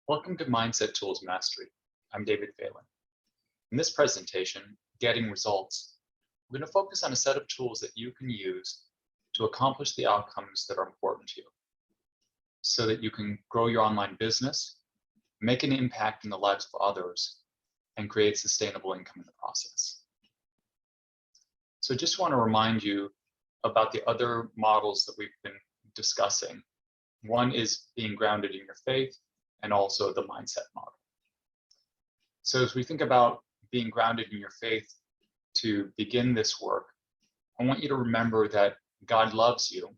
Welcome to Mindset Tools Mastery. I'm David Phelan. In this presentation, Getting Results, we're going to focus on a set of tools that you can use to accomplish the outcomes that are important to you so that you can grow your online business, make an impact in the lives of others, and create sustainable income in the process. So I just want to remind you about the other models that we've been discussing. One is being grounded in your faith, and also the mindset model. So as we think about being grounded in your faith to begin this work, I want you to remember that God loves you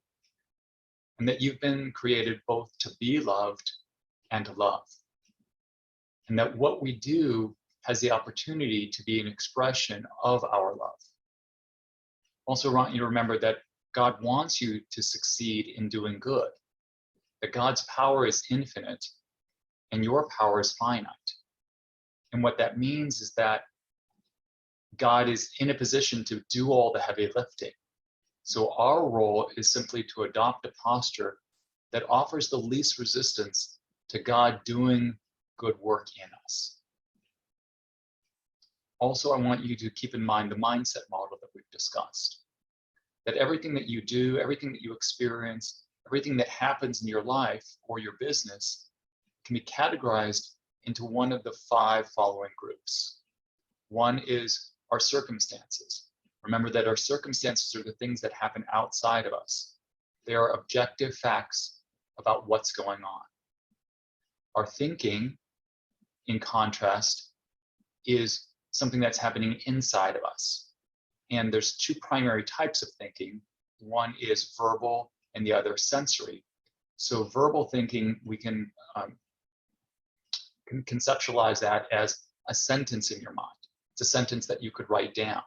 and that you've been created both to be loved and to love. And that what we do has the opportunity to be an expression of our love. Also, I want you to remember that God wants you to succeed in doing good, that God's power is infinite and your power is finite. And what that means is that God is in a position to do all the heavy lifting. So our role is simply to adopt a posture that offers the least resistance to God doing good work in us. Also, I want you to keep in mind the mindset model that we've discussed, that everything that you do, everything that you experience, everything that happens in your life or your business can be categorized into one of the 5 following groups. One is our circumstances. Remember that our circumstances are the things that happen outside of us. They are objective facts about what's going on. Our thinking, in contrast, is something that's happening inside of us. And there's 2 primary types of thinking. One is verbal and the other sensory. So verbal thinking, we can conceptualize that as a sentence in your mind. It's a sentence that you could write down.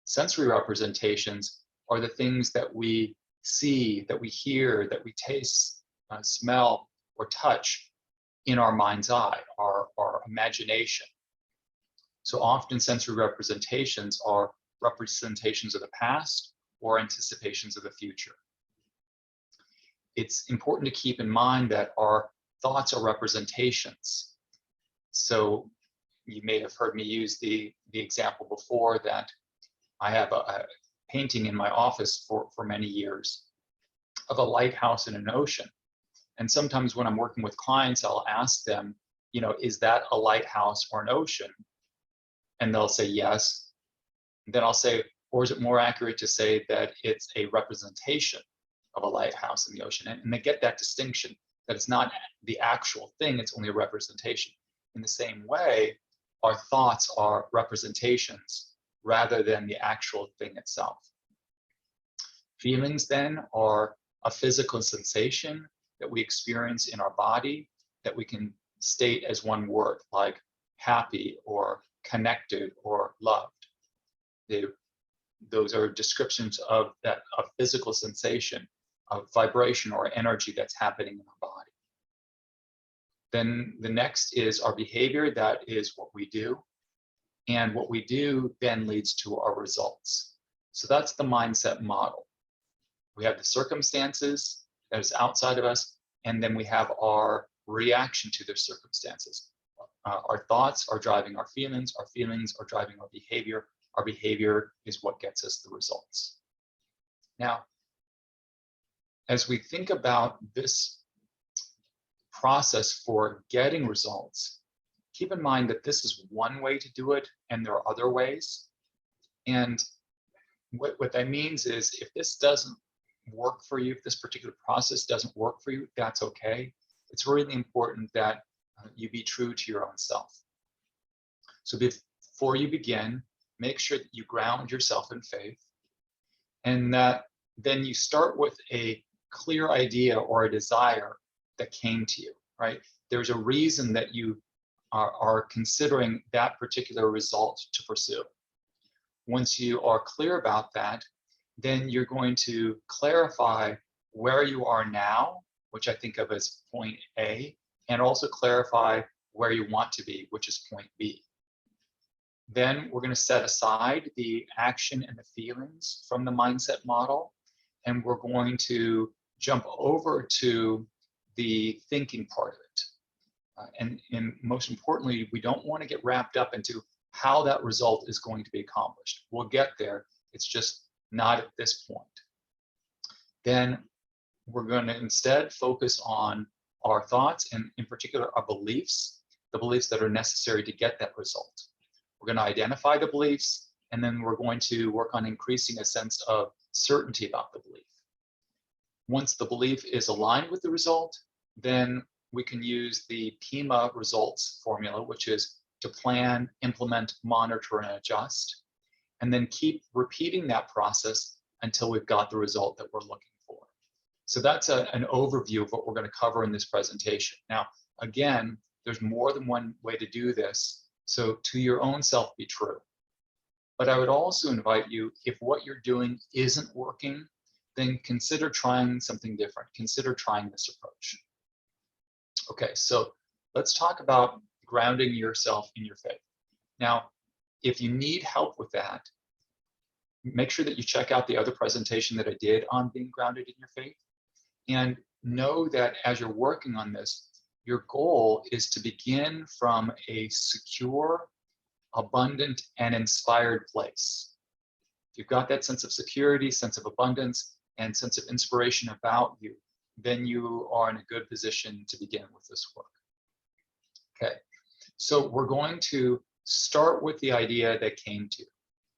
Sensory representations are the things that we see, that we hear, that we taste, smell, or touch in our mind's eye, our imagination. So often sensory representations are representations of the past or anticipations of the future. It's important to keep in mind that our thoughts are representations. So you may have heard me use the example before that I have a painting in my office for many years of a lighthouse in an ocean. And sometimes when I'm working with clients, I'll ask them, is that a lighthouse or an ocean? And they'll say yes. And then I'll say, or is it more accurate to say that it's a representation of a lighthouse in the ocean? And they get that distinction, that it's not the actual thing, it's only a representation. In the same way, our thoughts are representations rather than the actual thing itself. Feelings then are a physical sensation that we experience in our body that we can state as one word, like happy or connected or loved. Those are descriptions of a physical sensation, of vibration or energy that's happening in our body. Then the next is our behavior. That is what we do. And what we do then leads to our results. So that's the mindset model. We have the circumstances that is outside of us, and then we have our reaction to those circumstances. Our thoughts are driving our feelings are driving our behavior is what gets us the results. Now, as we think about this process for getting results, keep in mind that this is one way to do it and there are other ways. And what that means is if this doesn't work for you, if this particular process doesn't work for you, that's okay. It's really important that you be true to your own self. So before you begin, make sure that you ground yourself in faith, and that then you start with a clear idea or a desire that came to you, right? There's a reason that you are considering that particular result to pursue. Once you are clear about that, then you're going to clarify where you are now, which I think of as point A, and also clarify where you want to be, which is point B. Then we're going to set aside the action and the feelings from the mindset model, and we're going to jump over to the thinking part of it. And most importantly, we don't want to get wrapped up into how that result is going to be accomplished. We'll get there. It's just not at this point. Then we're going to instead focus on our thoughts and in particular our beliefs, the beliefs that are necessary to get that result. We're going to identify the beliefs, and then we're going to work on increasing a sense of certainty about the belief. Once the belief is aligned with the result, then we can use the PIMA results formula, which is to plan, implement, monitor, and adjust, and then keep repeating that process until we've got the result that we're looking for. So that's an overview of what we're going to cover in this presentation. Now, again, there's more than one way to do this, so to your own self be true. But I would also invite you, if what you're doing isn't working, then consider trying something different. Consider trying this approach. Okay, so let's talk about grounding yourself in your faith. Now, if you need help with that, make sure that you check out the other presentation that I did on being grounded in your faith. And know that as you're working on this, your goal is to begin from a secure, abundant, and inspired place. If you've got that sense of security, sense of abundance, and sense of inspiration about you, then you are in a good position to begin with this work. Okay, so we're going to start with the idea that came to you.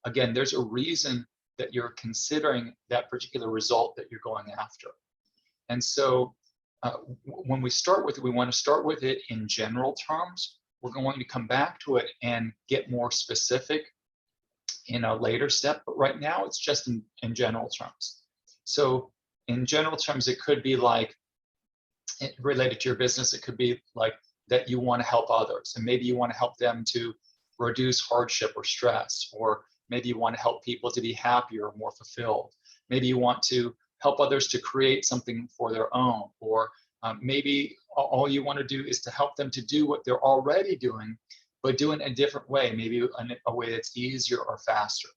Again, there's a reason that you're considering that particular result that you're going after. And so when we start with it, we want to start with it in general terms. We're going to come back to it and get more specific in a later step, but right now it's just in general terms. So in general terms, it could be like, related to your business, it could be like that you want to help others, and maybe you want to help them to reduce hardship or stress, or maybe you want to help people to be happier, more fulfilled. Maybe you want to help others to create something for their own, or maybe all you want to do is to help them to do what they're already doing, but do it in a different way, maybe a way that's easier or faster.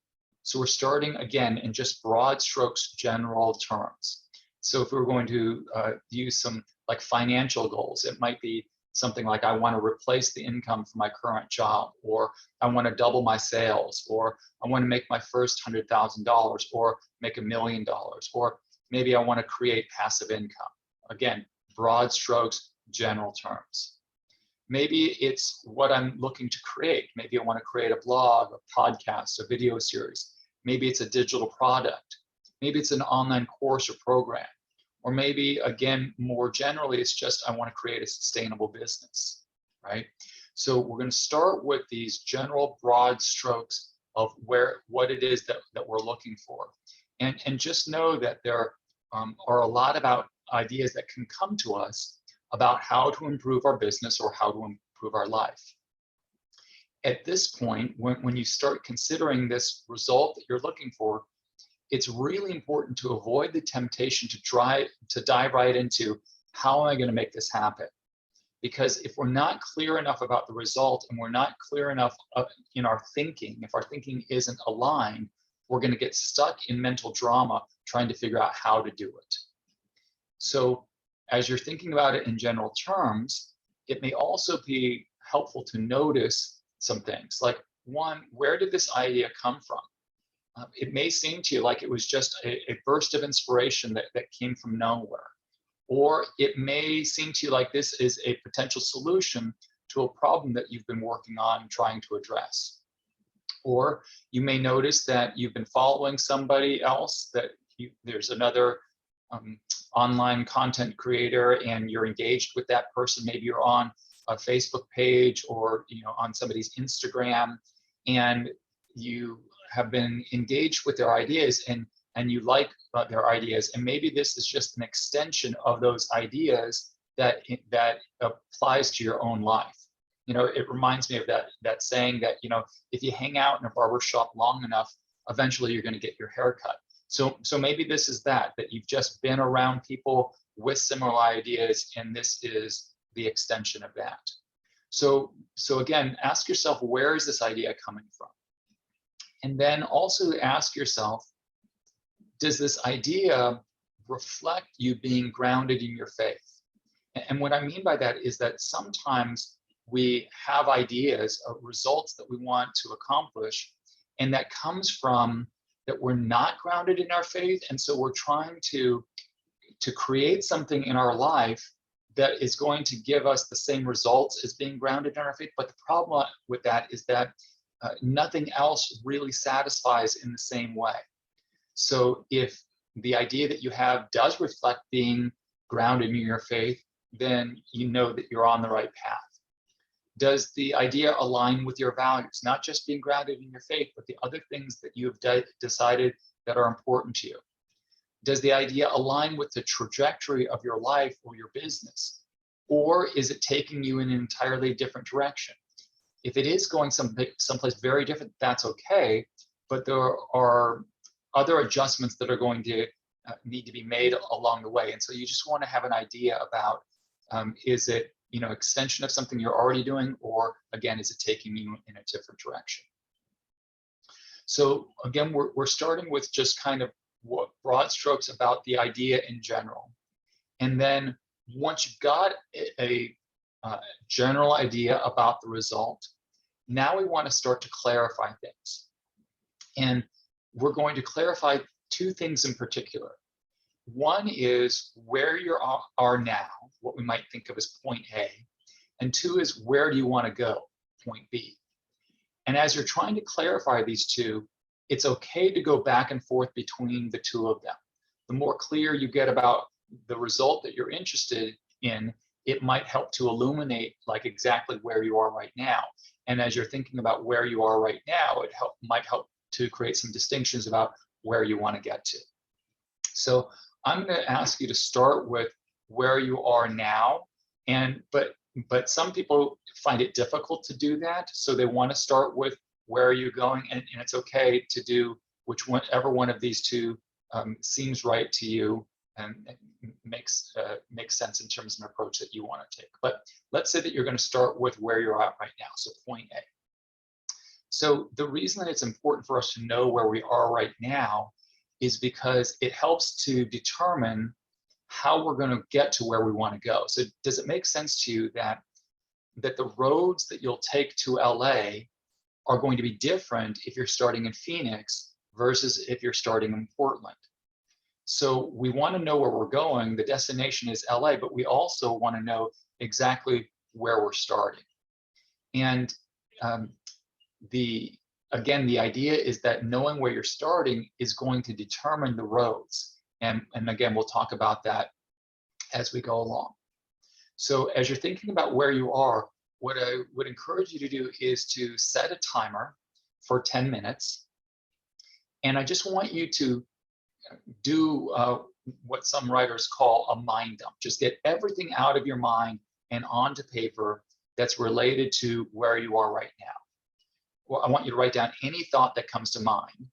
So we're starting again in just broad strokes, general terms. So if we're going to use some like financial goals, it might be something like, I want to replace the income from my current job, or I want to double my sales, or I want to make my first $100,000, or make $1 million, or maybe I want to create passive income. Again, broad strokes, general terms. Maybe it's what I'm looking to create. Maybe I want to create a blog, a podcast, a video series. Maybe it's a digital product. Maybe it's an online course or program. Or maybe, again, more generally, it's just I want to create a sustainable business, right? So we're going to start with these general broad strokes of what it is that we're looking for. And just know that there are a lot about ideas that can come to us about how to improve our business or how to improve our life. At this point, when you start considering this result that you're looking for, it's really important to avoid the temptation to dive right into, how am I going to make this happen? Because if we're not clear enough about the result, and we're not clear enough in our thinking, if our thinking isn't aligned, we're going to get stuck in mental drama trying to figure out how to do it. So as you're thinking about it in general terms, it may also be helpful to notice some things. Like, one, where did this idea come from? It may seem to you like it was just a burst of inspiration that came from nowhere. Or it may seem to you like this is a potential solution to a problem that you've been working on trying to address. Or you may notice that you've been following somebody else, that there's another online content creator, and you're engaged with that person. Maybe you're on a Facebook page, or on somebody's Instagram, and you have been engaged with their ideas, and you like their ideas, and maybe this is just an extension of those ideas that applies to your own life. It reminds me of that saying that if you hang out in a barber shop long enough, eventually you're going to get your hair cut. So maybe this is that you've just been around people with similar ideas, and this is the extension of that. So again, ask yourself, where is this idea coming from? And then also ask yourself, does this idea reflect you being grounded in your faith? And what I mean by that is that sometimes we have ideas of results that we want to accomplish, and that comes from that we're not grounded in our faith, and so we're trying to create something in our life that is going to give us the same results as being grounded in our faith. But the problem with that is that nothing else really satisfies in the same way. So if the idea that you have does reflect being grounded in your faith, then you know that you're on the right path. Does the idea align with your values, not just being grounded in your faith, but the other things that you have decided that are important to you? Does the idea align with the trajectory of your life or your business? Or is it taking you in an entirely different direction? If it is going someplace very different, that's okay, but there are other adjustments that are going to need to be made along the way. And so you just want to have an idea about, is it extension of something you're already doing, or again, is it taking you in a different direction? So again, we're starting with just kind of what broad strokes about the idea in general. And then once you've got a general idea about the result, now we want to start to clarify things. And we're going to clarify two things in particular. One is where you are now, what we might think of as point A, and two is where do you want to go, point B. And as you're trying to clarify these two, it's okay to go back and forth between the two of them. The more clear you get about the result that you're interested in, it might help to illuminate like exactly where you are right now. And as you're thinking about where you are right now, it might help to create some distinctions about where you want to get to. So I'm going to ask you to start with where you are now, but some people find it difficult to do that, so they want to start with where are you going, and it's okay to do whichever one of these two seems right to you and makes sense in terms of an approach that you want to take. But let's say that you're going to start with where you're at right now, so point A. So the reason that it's important for us to know where we are right now is because it helps to determine how we're going to get to where we want to go. So does it make sense to you that the roads that you'll take to LA are going to be different if you're starting in Phoenix versus if you're starting in Portland? So we want to know where we're going. The destination is LA, but we also want to know exactly where we're starting. And the idea is that knowing where you're starting is going to determine the roads. And again, we'll talk about that as we go along. So as you're thinking about where you are, what I would encourage you to do is to set a timer for 10 minutes. And I just want you to do what some writers call a mind dump. Just get everything out of your mind and onto paper that's related to where you are right now. Well, I want you to write down any thought that comes to mind.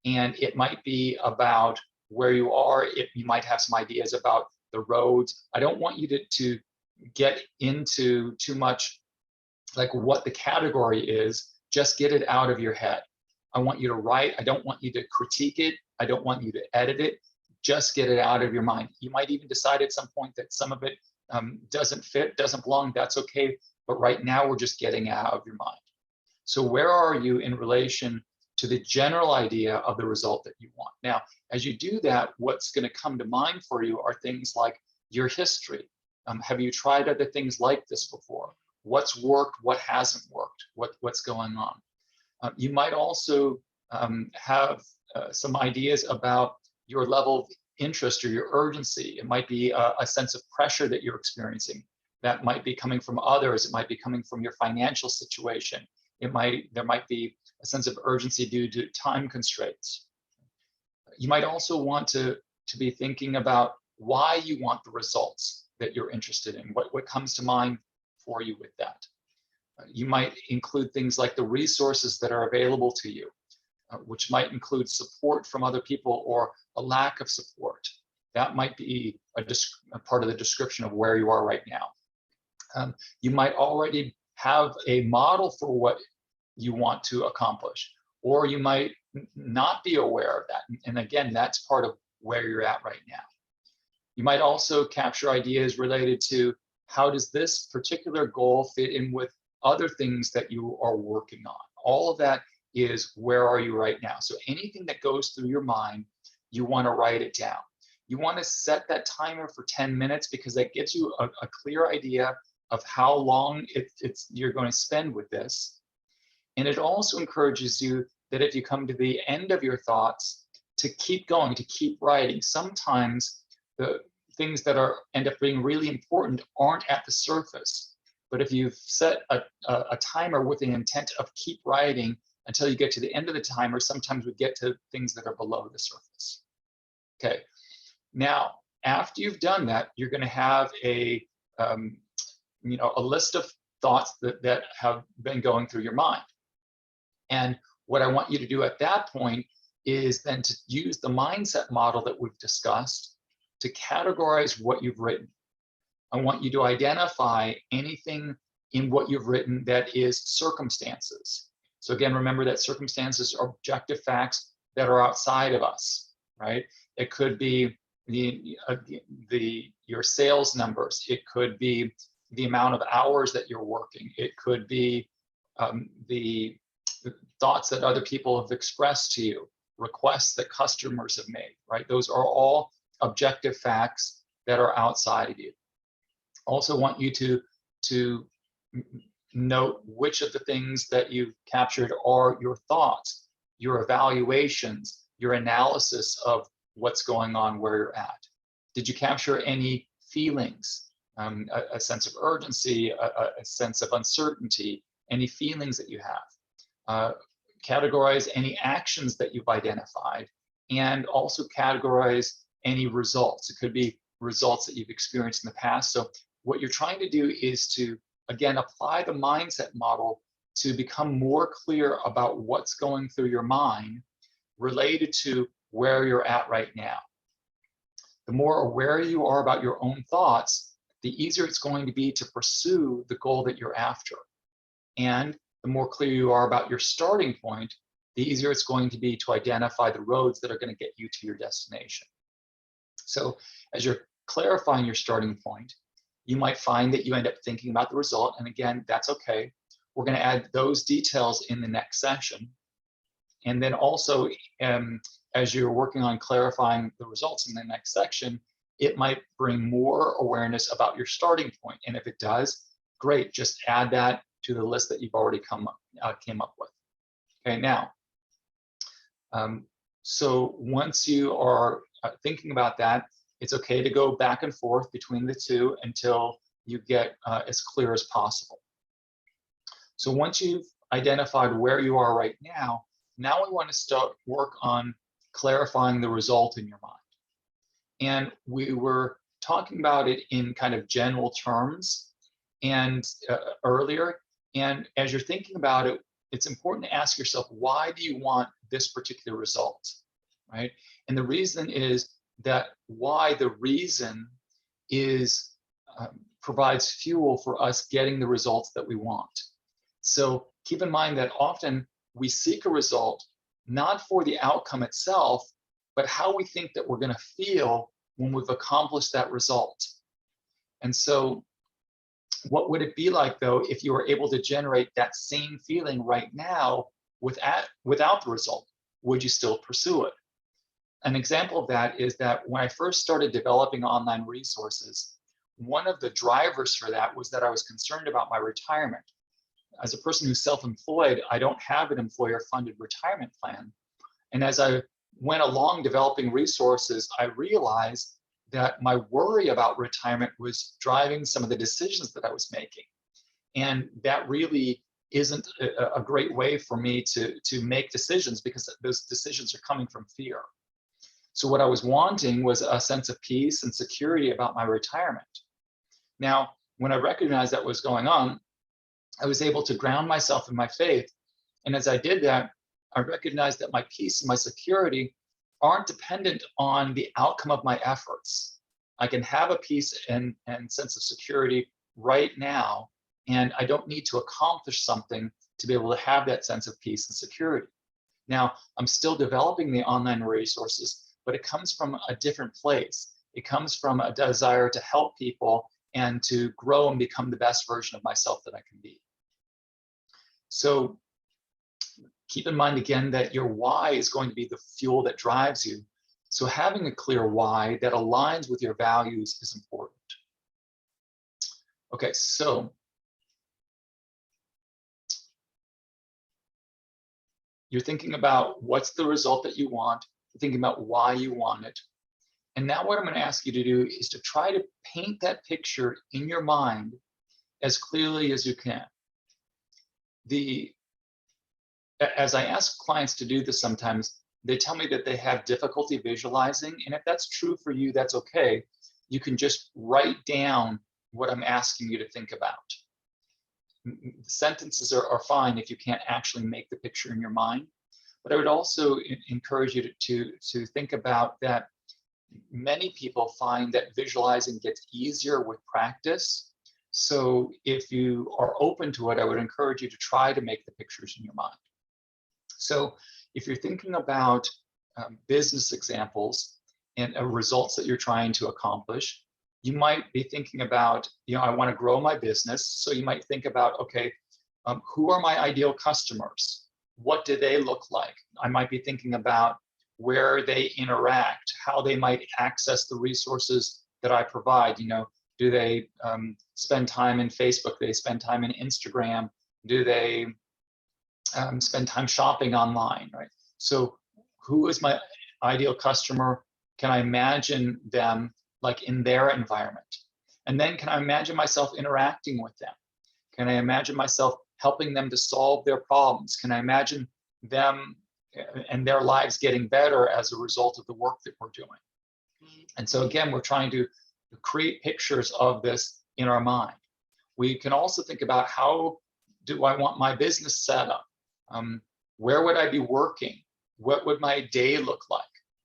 And it might be about where you are. You might have some ideas about the roads. I don't want you to get into too much like what the category is. Just get it out of your head. I want you to write. I don't want you to critique it. I don't want you to edit it. Just get it out of your mind. You might even decide at some point that some of it doesn't fit, doesn't belong. That's okay. But right now we're just getting it out of your mind. So where are you in relation to the general idea of the result that you want? Now, as you do that, what's going to come to mind for you are things like your history. Have you tried other things like this before? What's worked? What hasn't worked? What's going on? You might also have some ideas about your level of interest or your urgency. It might be a sense of pressure that you're experiencing. That might be coming from others. It might be coming from your financial situation. There might be a sense of urgency due to time constraints. You might also want to be thinking about why you want the results that you're interested in. What comes to mind for you with that? You might include things like the resources that are available to you, which might include support from other people or a lack of support. That might be a part of the description of where you are right now. You might already have a model for what you want to accomplish, or you might not be aware of that. And again, that's part of where you're at right now. You might also capture ideas related to how does this particular goal fit in with other things that you are working on. All of that is where are you right now. So anything that goes through your mind, you want to write it down. You want to set that timer for 10 minutes because that gives you a clear idea of how long you're going to spend with this. And it also encourages you that if you come to the end of your thoughts, to keep going, to keep writing. Sometimes the things that end up being really important aren't at the surface. But if you've set a timer with the intent of keep writing until you get to the end of the timer, sometimes we get to things that are below the surface. Okay, now after you've done that, you're going to have a list of thoughts that have been going through your mind. And what I want you to do at that point is then to use the mindset model that we've discussed to categorize what you've written. I want you to identify anything in what you've written that is circumstances. So again, remember that circumstances are objective facts that are outside of us, right? It could be your sales numbers. It could be the amount of hours that you're working. It could be the thoughts that other people have expressed to you, requests that customers have made, right? Those are all objective facts that are outside of you. Also want you to note which of the things that you've captured are your thoughts, your evaluations, your analysis of what's going on where you're at. Did you capture any feelings, a sense of urgency, a sense of uncertainty, any feelings that you have? Categorize any actions that you've identified, and also categorize any results. It could be results that you've experienced in the past. So what you're trying to do is to, again, apply the mindset model to become more clear about what's going through your mind related to where you're at right now. The more aware you are about your own thoughts, the easier it's going to be to pursue the goal that you're after. And the more clear you are about your starting point, the easier it's going to be to identify the roads that are going to get you to your destination. So as you're clarifying your starting point, you might find that you end up thinking about the result. And again, that's okay. We're going to add those details in the next session. And then also, as you're working on clarifying the results in the next section, it might bring more awareness about your starting point. And if it does, great, just add that to the list that you've already came up with. Okay, now, so once you are thinking about that, it's okay to go back and forth between the two until you get as clear as possible. So once you've identified where you are right now, now we want to start work on clarifying the result in your mind. And we were talking about it in kind of general terms and earlier. And as you're thinking about it, it's important to ask yourself, why do you want this particular result, right? And the reason is that the reason is provides fuel for us getting the results that we want. So keep in mind that often we seek a result not for the outcome itself, but how we think that we're going to feel when we've accomplished that result. And so what would it be like, though, if you were able to generate that same feeling right now without the result? Would you still pursue it? An example of that is that when I first started developing online resources, one of the drivers for that was that I was concerned about my retirement. As a person who's self-employed, I don't have an employer-funded retirement plan. And as I went along developing resources, I realized that my worry about retirement was driving some of the decisions that I was making. And that really isn't a great way for me to make decisions, because those decisions are coming from fear. So what I was wanting was a sense of peace and security about my retirement. Now, when I recognized that was going on, I was able to ground myself in my faith. And as I did that, I recognized that my peace and my security aren't dependent on the outcome of my efforts. I can have a peace and sense of security right now, and I don't need to accomplish something to be able to have that sense of peace and security. Now, I'm still developing the online resources, but it comes from a different place. It comes from a desire to help people and to grow and become the best version of myself that I can be. So keep in mind again that your why is going to be the fuel that drives you. So having a clear why that aligns with your values is important. Okay, so you're thinking about what's the result that you want, you're thinking about why you want it. And now what I'm going to ask you to do is to try to paint that picture in your mind as clearly as you can. As I ask clients to do this sometimes, they tell me that they have difficulty visualizing. And if that's true for you, that's okay. You can just write down what I'm asking you to think about. The sentences are fine if you can't actually make the picture in your mind. But I would also encourage you to think about that many people find that visualizing gets easier with practice. So if you are open to it, I would encourage you to try to make the pictures in your mind. So if you're thinking about business examples and results that you're trying to accomplish, you might be thinking about, I want to grow my business. So you might think about, okay, who are my ideal customers? What do they look like? I might be thinking about where they interact, how they might access the resources that I provide. Do they spend time in Facebook? Do they spend time in Instagram? Do they spend time shopping online, right? So who is my ideal customer? Can I imagine them like in their environment? And then can I imagine myself interacting with them? Can I imagine myself helping them to solve their problems? Can I imagine them and their lives getting better as a result of the work that we're doing? And so again, we're trying to create pictures of this in our mind. We can also think about, how do I want my business set up? Where would I be working? What would my day look like?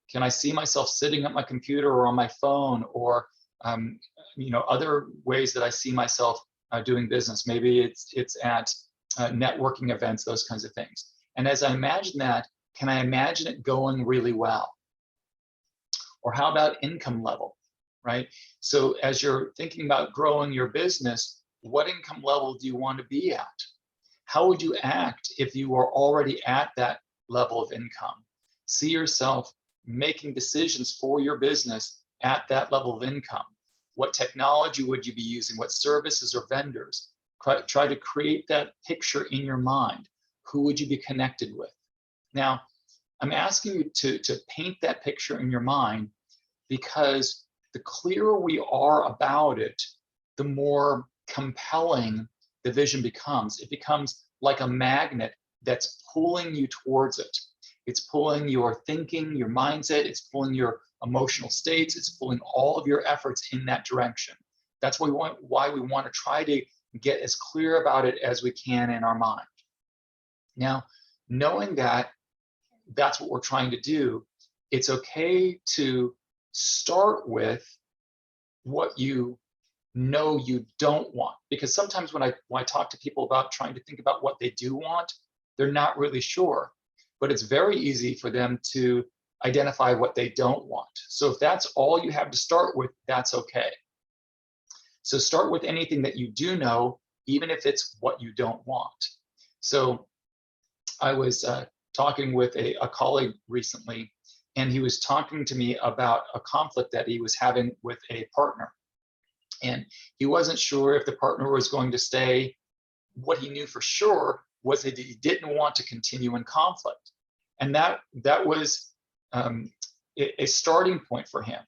Can I see myself sitting at my computer or on my phone, or other ways that I see myself doing business? Maybe it's at networking events, those kinds of things. And as I imagine that, can I imagine it going really well? Or how about income level, right? So as you're thinking about growing your business, what income level do you want to be at? How would you act if you were already at that level of income? See yourself making decisions for your business at that level of income. What technology would you be using? What services or vendors? Try to create that picture in your mind. Who would you be connected with? Now, I'm asking you to paint that picture in your mind, because the clearer we are about it, the more compelling the vision becomes. It becomes like a magnet that's pulling you towards it. It's pulling your thinking, your mindset, it's pulling your emotional states, it's pulling all of your efforts in that direction. That's why we want to try to get as clear about it as we can in our mind. Now, knowing that that's what we're trying to do, it's okay to start with what you know you don't want. Because sometimes when I talk to people about trying to think about what they do want, they're not really sure. But it's very easy for them to identify what they don't want. So if that's all you have to start with, that's okay. So start with anything that you do know, even if it's what you don't want. So I was talking with a colleague recently, and he was talking to me about a conflict that he was having with a partner. And he wasn't sure if the partner was going to stay. What he knew for sure was that he didn't want to continue in conflict. And that was a starting point for him.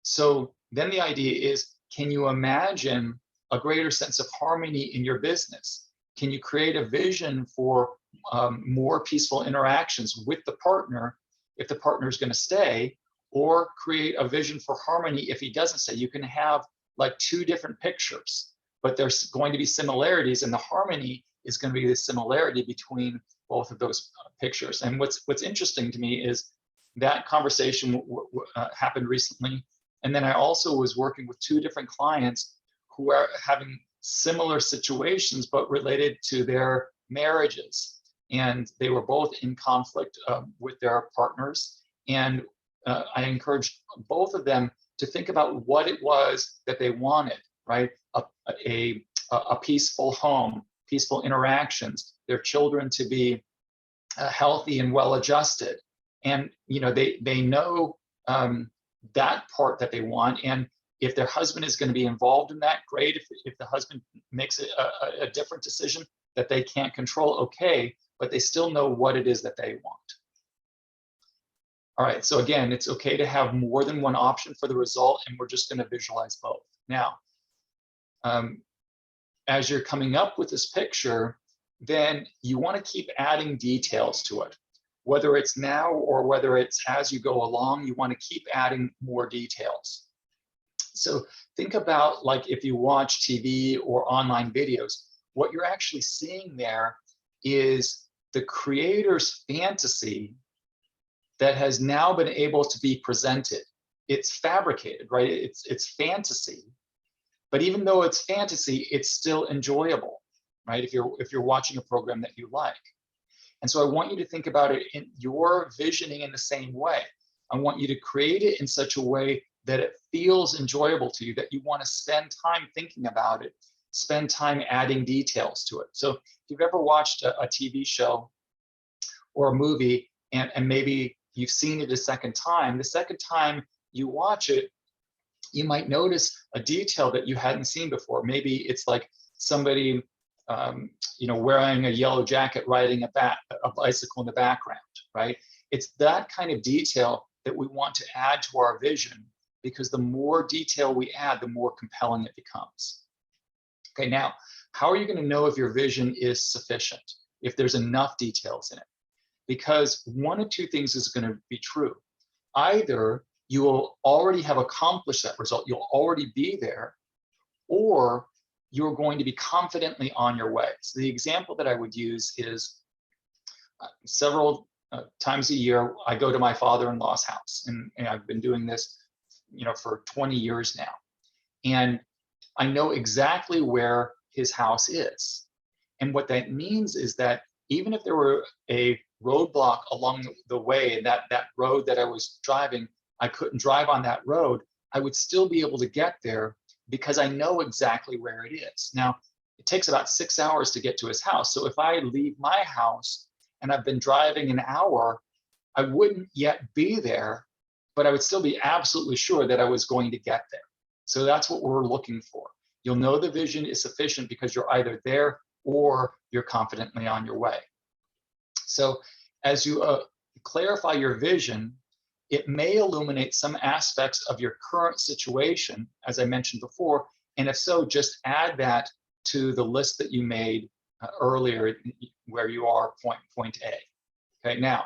So then the idea is, can you imagine a greater sense of harmony in your business? Can you create a vision for more peaceful interactions with the partner if the partner is going to stay, or create a vision for harmony if he doesn't stay? You can have like two different pictures, but there's going to be similarities, and the harmony is going to be the similarity between both of those pictures. And what's interesting to me is that conversation happened recently. And then I also was working with two different clients who are having similar situations, but related to their marriages. And they were both in conflict with their partners. And I encouraged both of them to think about what it was that they wanted, right? A peaceful home, peaceful interactions, their children to be healthy and well-adjusted. And they know that part that they want. And if their husband is going to be involved in that, great. If the husband makes a different decision that they can't control, okay, but they still know what it is that they want. All right, so again, it's okay to have more than one option for the result, and we're just going to visualize both. Now, as you're coming up with this picture, then you want to keep adding details to it. Whether it's now or whether it's as you go along, you want to keep adding more details. So think about, like, if you watch TV or online videos, what you're actually seeing there is the creator's fantasy that has now been able to be presented. It's fabricated, right? It's fantasy, but even though it's fantasy, it's still enjoyable, right? If you're watching a program that you like. And so I want you to think about it in your visioning in the same way. I want you to create it in such a way that it feels enjoyable to you, that you want to spend time thinking about it, spend time adding details to it. So if you've ever watched a TV show or a movie, and maybe you've seen it a second time, the second time you watch it, you might notice a detail that you hadn't seen before. Maybe it's like somebody wearing a yellow jacket riding a bicycle in the background, right? It's that kind of detail that we want to add to our vision, because the more detail we add, the more compelling it becomes. Okay, now, how are you going to know if your vision is sufficient, if there's enough details in it? Because one of two things is going to be true. Either you will already have accomplished that result, you'll already be there, or you're going to be confidently on your way. So the example that I would use is several times a year, I go to my father-in-law's house, and I've been doing this, for 20 years now. And I know exactly where his house is. And what that means is that even if there were a roadblock along the way, and that road that I was driving, I couldn't drive on that road, I would still be able to get there because I know exactly where it is. Now, it takes about 6 hours to get to his house. So if I leave my house and I've been driving an hour, I wouldn't yet be there, but I would still be absolutely sure that I was going to get there. So that's what we're looking for. You'll know the vision is sufficient because you're either there or you're confidently on your way. So as you clarify your vision, it may illuminate some aspects of your current situation, as I mentioned before, and if so, just add that to the list that you made earlier where you are point A. Okay, now,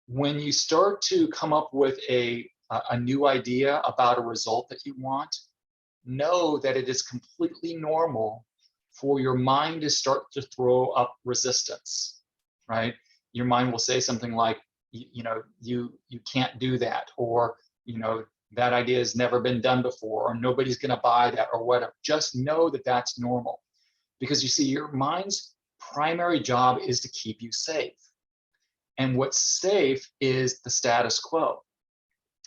when you start to come up with a new idea about a result that you want, know that it is completely normal for your mind to start to throw up resistance, right? Your mind will say something like, you can't do that, or that idea has never been done before, or nobody's going to buy that, or whatever. Just know that that's normal, because you see, your mind's primary job is to keep you safe, and what's safe is the status quo.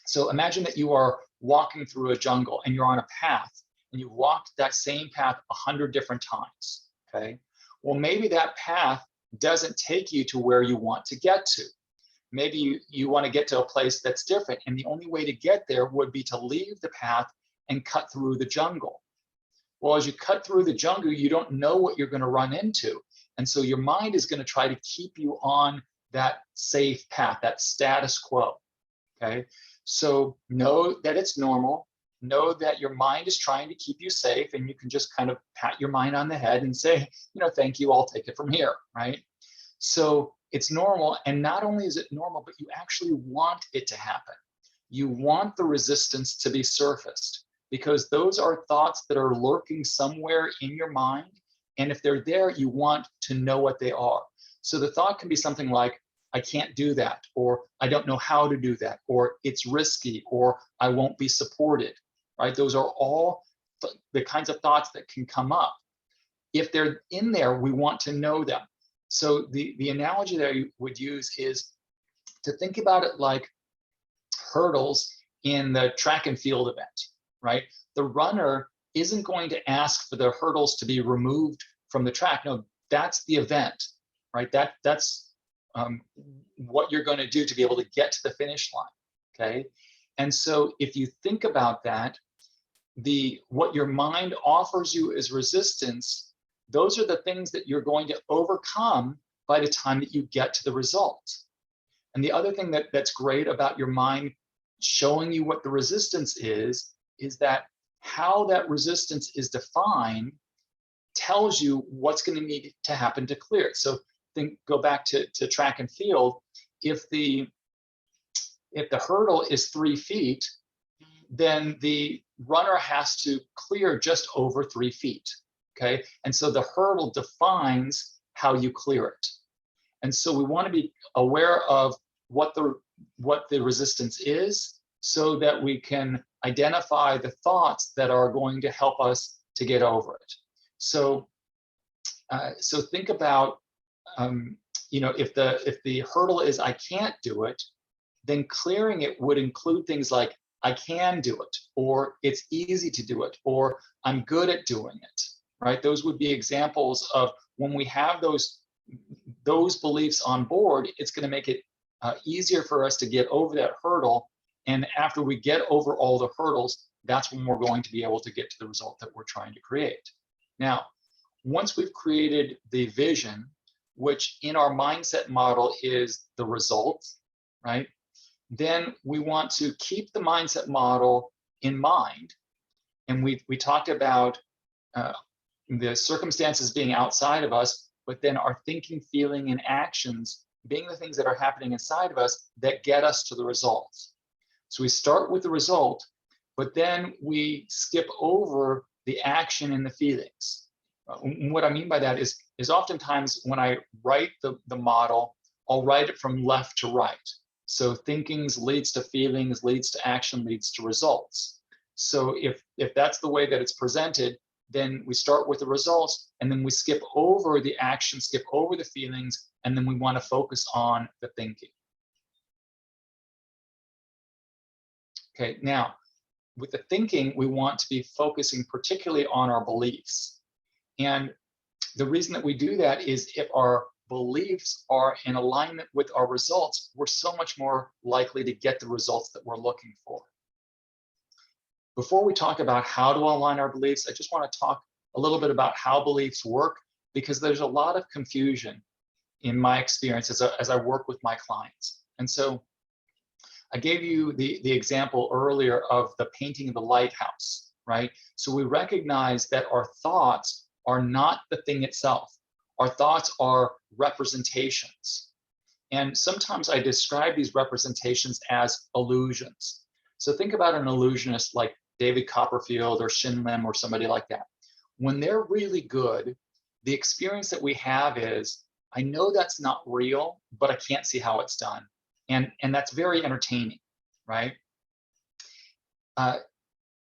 So imagine that you are walking through a jungle and you're on a path, and you've walked that same path 100 different times. Okay, well, maybe that path doesn't take you to where you want to get to. Maybe you want to get to a place that's different, and the only way to get there would be to leave the path and cut through the jungle. Well, as you cut through the jungle, you don't know what you're going to run into, and so your mind is going to try to keep you on that safe path, that status quo. Okay, so know that it's normal. Know that your mind is trying to keep you safe, and you can just kind of pat your mind on the head and say, thank you, I'll take it from here, right? So it's normal, and not only is it normal, but you actually want it to happen. You want the resistance to be surfaced, because those are thoughts that are lurking somewhere in your mind, and if they're there, you want to know what they are. So the thought can be something like, I can't do that, or I don't know how to do that, or it's risky, or I won't be supported, right? Those are all the kinds of thoughts that can come up. If they're in there, we want to know them. So the analogy that I would use is to think about it like hurdles in the track and field event, right? The runner isn't going to ask for the hurdles to be removed from the track. No, that's the event, right? That's what you're going to do to be able to get to the finish line, okay? And so if you think about that, what your mind offers you as resistance, those are the things that you're going to overcome by the time that you get to the result. And the other thing that's great about your mind showing you what the resistance is that how that resistance is defined tells you what's going to need to happen to clear it. So go back to track and field. If the hurdle is 3 feet, then the runner has to clear just over 3 feet, okay? And so the hurdle defines how you clear it. And so we want to be aware of what the resistance is so that we can identify the thoughts that are going to help us to get over it. So think about, if the hurdle is I can't do it, then clearing it would include things like I can do it, or it's easy to do it, or I'm good at doing it, right? Those would be examples of when we have those beliefs on board, it's going to make it easier for us to get over that hurdle. And after we get over all the hurdles, that's when we're going to be able to get to the result that we're trying to create. Now, once we've created the vision, which in our mindset model is the result, right? Then we want to keep the mindset model in mind. And we talked about the circumstances being outside of us, but then our thinking, feeling, and actions being the things that are happening inside of us that get us to the results. So we start with the result, but then we skip over the action and the feelings. What I mean by that is oftentimes when I write the model, I'll write it from left to right. So thinkings leads to feelings, leads to action, leads to results. So if that's the way that it's presented, then we start with the results, and then we skip over the action, skip over the feelings, and then we want to focus on the thinking. Okay, now, with the thinking, we want to be focusing particularly on our beliefs. And the reason that we do that is if our beliefs are in alignment with our results, we're so much more likely to get the results that we're looking for. Before we talk about how to align our beliefs, I just want to talk a little bit about how beliefs work, because there's a lot of confusion in my experience as I work with my clients. And so I gave you the example earlier of the painting of the lighthouse, right? So we recognize that our thoughts are not the thing itself. Our thoughts are representations. And sometimes I describe these representations as illusions. So think about an illusionist like David Copperfield or Shin Lim or somebody like that. When they're really good, the experience that we have is, I know that's not real, but I can't see how it's done. And that's very entertaining, right?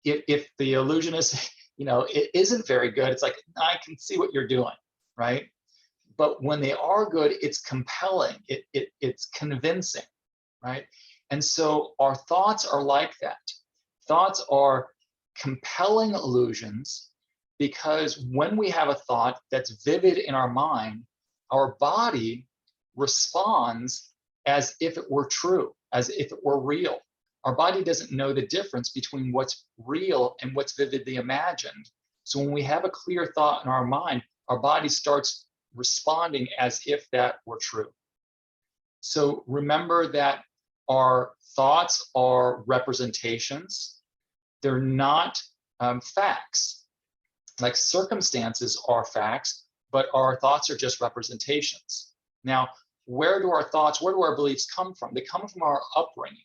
If the illusionist, it isn't very good, it's like, I can see what you're doing, right? But when they are good, it's compelling, it's convincing, right? And so our thoughts are like that. Thoughts are compelling illusions, because when we have a thought that's vivid in our mind, our body responds as if it were true, as if it were real. Our body doesn't know the difference between what's real and what's vividly imagined. So when we have a clear thought in our mind, our body starts responding as if that were true. So remember that our thoughts are representations. They're not facts. Like circumstances are facts, but our thoughts are just representations. Now, where do our beliefs come from? They come from our upbringing.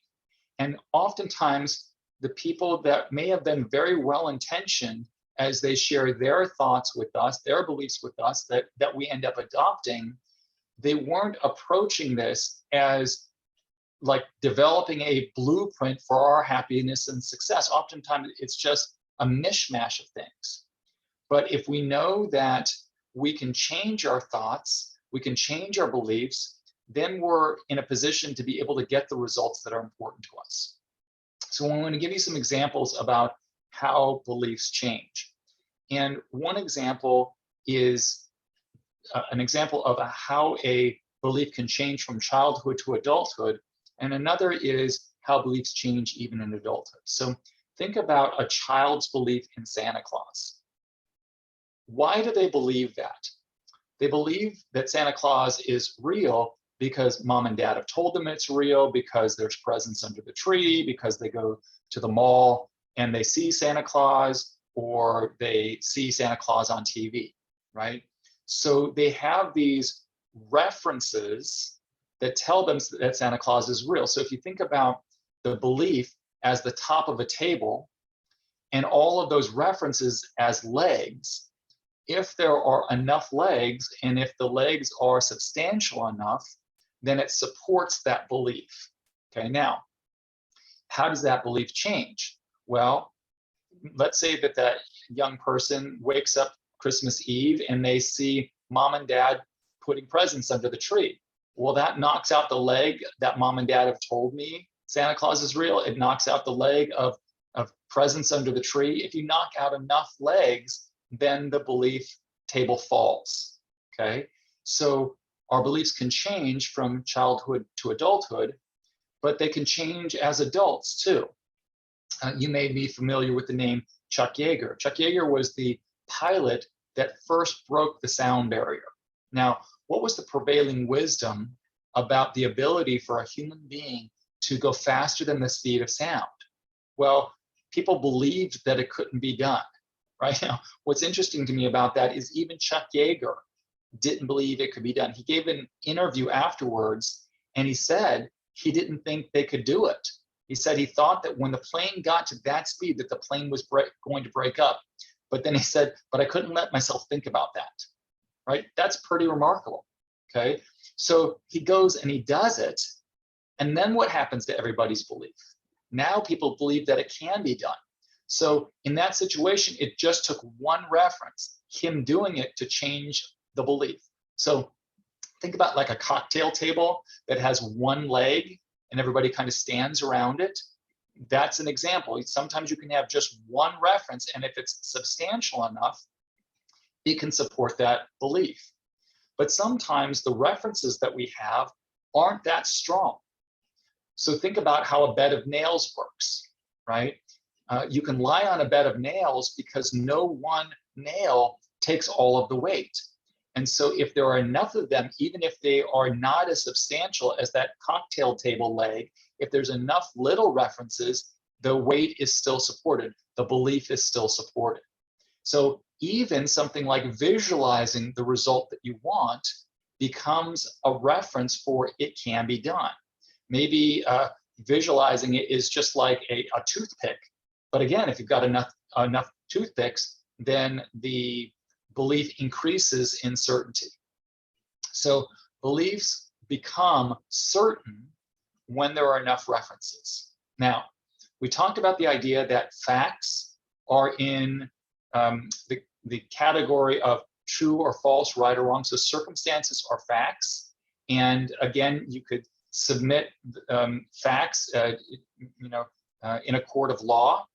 And oftentimes, the people that may have been very well-intentioned as they share their thoughts with us, their beliefs with us that we end up adopting, they weren't approaching this as like developing a blueprint for our happiness and success. Oftentimes, it's just a mishmash of things. But if we know that we can change our thoughts, we can change our beliefs, then we're in a position to be able to get the results that are important to us. So I'm going to give you some examples about how beliefs change. And one example is an example of how a belief can change from childhood to adulthood. And another is how beliefs change even in adulthood. So think about a child's belief in Santa Claus. Why do they believe that? They believe that Santa Claus is real because mom and dad have told them it's real, because there's presents under the tree, because they go to the mall and they see Santa Claus, or they see Santa Claus on TV, right? So they have these references that tell them that Santa Claus is real. So if you think about the belief as the top of a table and all of those references as legs, if there are enough legs and if the legs are substantial enough, then it supports that belief. Okay, now, how does that belief change? Well, let's say that that young person wakes up Christmas Eve and they see mom and dad putting presents under the tree. Well, that knocks out the leg that mom and dad have told me Santa Claus is real. It knocks out the leg of presents under the tree. If you knock out enough legs, then the belief table falls. Okay, so our beliefs can change from childhood to adulthood, but they can change as adults too. You may be familiar with the name Chuck Yeager. Chuck Yeager was the pilot that first broke the sound barrier. Now, what was the prevailing wisdom about the ability for a human being to go faster than the speed of sound? Well, people believed that it couldn't be done, right? Now, what's interesting to me about that is even Chuck Yeager didn't believe it could be done. He gave an interview afterwards and he said he didn't think they could do it. He said he thought that when the plane got to that speed that the plane was going to break up. But then he said, but I couldn't let myself think about that, right? That's pretty remarkable, okay? So he goes and he does it. And then what happens to everybody's belief? Now people believe that it can be done. So in that situation, it just took one reference, him doing it, to change the belief. So think about like a cocktail table that has one leg and everybody kind of stands around it. That's an example. Sometimes you can have just one reference, and if it's substantial enough, it can support that belief. But sometimes the references that we have aren't that strong. So think about how a bed of nails works, right? You can lie on a bed of nails because no one nail takes all of the weight. And so if there are enough of them, even if they are not as substantial as that cocktail table leg, if there's enough little references, the weight is still supported. The belief is still supported. So even something like visualizing the result that you want becomes a reference for it can be done. Maybe visualizing it is just like a toothpick. But again, if you've got enough toothpicks, then the belief increases in certainty. So beliefs become certain when there are enough references. Now, we talked about the idea that facts are in the category of true or false, right or wrong. So circumstances are facts. And again, you could submit facts in a court of law,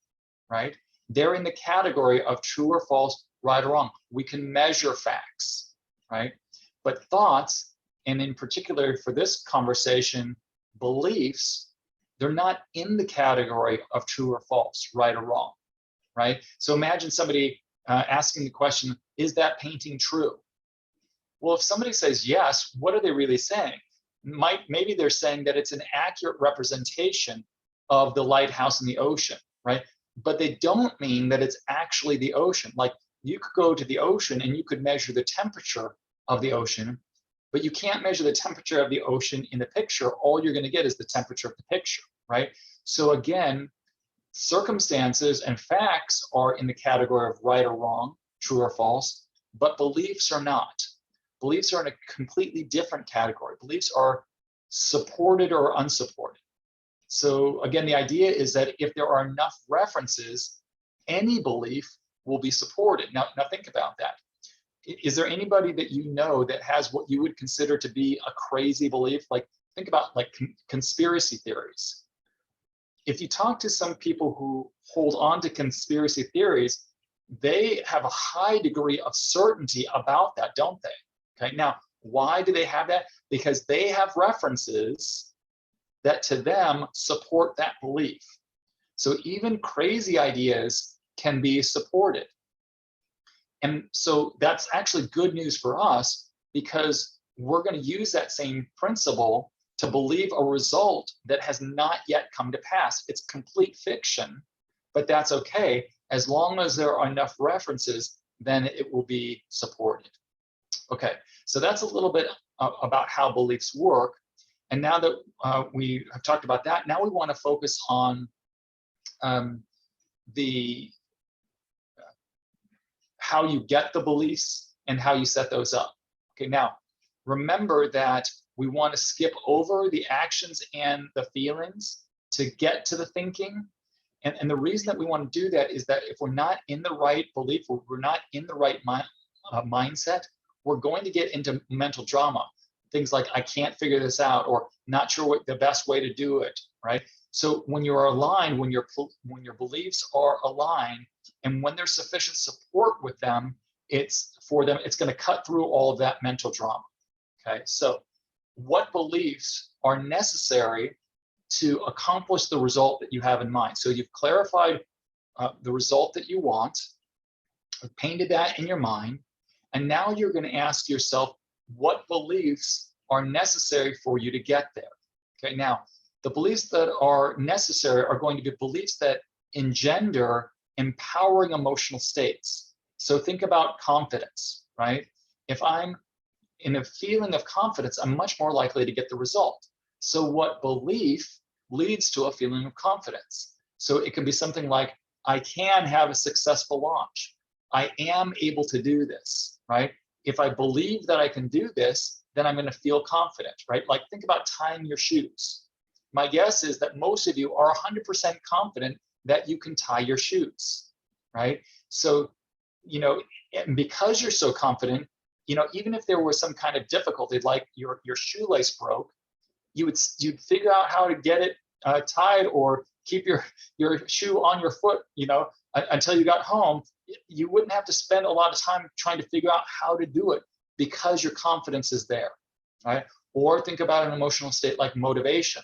right? They're in the category of true or false, right or wrong. We can measure facts, right? But thoughts, and in particular for this conversation, beliefs, they're not in the category of true or false, right or wrong, right? So imagine somebody asking the question, is that painting true? Well, if somebody says yes, what are they really saying? Maybe they're saying that it's an accurate representation of the lighthouse in the ocean, right? But they don't mean that it's actually the ocean. Like, you could go to the ocean and you could measure the temperature of the ocean, but you can't measure the temperature of the ocean in the picture. All you're going to get is the temperature of the picture, right? So again, circumstances and facts are in the category of right or wrong, true or false, but beliefs are not. Beliefs are in a completely different category. Beliefs are supported or unsupported. So again, the idea is that if there are enough references, any belief will be supported. Now think about that. Is there anybody that you know that has what you would consider to be a crazy belief? Like, think about like conspiracy theories. if you talk to some people who hold on to conspiracy theories, they have a high degree of certainty about that, don't they? Okay, now, why do they have that? Because they have references that to them support that belief. So even crazy ideas can be supported. And so that's actually good news for us, because we're going to use that same principle to believe a result that has not yet come to pass. It's complete fiction, but that's okay. As long as there are enough references, then it will be supported. Okay, so that's a little bit about how beliefs work. And now that we have talked about that, now we want to focus on how you get the beliefs and how you set those up. Okay, now remember that we want to skip over the actions and the feelings to get to the thinking. And the reason that we want to do that is that if we're not in the right belief, or we're not in the right mindset, we're going to get into mental drama. Things like, I can't figure this out, or not sure what the best way to do it, right? So when you're aligned, when your beliefs are aligned, and when there's sufficient support with them, it's going to cut through all of that mental drama. Okay, so what beliefs are necessary to accomplish the result that you have in mind? So you've clarified the result that you want, painted that in your mind, and now you're going to ask yourself, what beliefs are necessary for you to get there? Okay, now the beliefs that are necessary are going to be beliefs that engender empowering emotional states. So think about confidence, right? If I'm in a feeling of confidence, I'm much more likely to get the result. So what belief leads to a feeling of confidence? So it can be something like, I can have a successful launch. I am able to do this, right? If I believe that I can do this, then I'm going to feel confident, right? Like, think about tying your shoes. My guess is that most of you are 100% confident that you can tie your shoes, right? So, because you're so confident, even if there was some kind of difficulty, like your shoelace broke, you'd figure out how to get it tied, or keep your shoe on your foot, until you got home. You wouldn't have to spend a lot of time trying to figure out how to do it, because your confidence is there, right? Or think about an emotional state like motivation,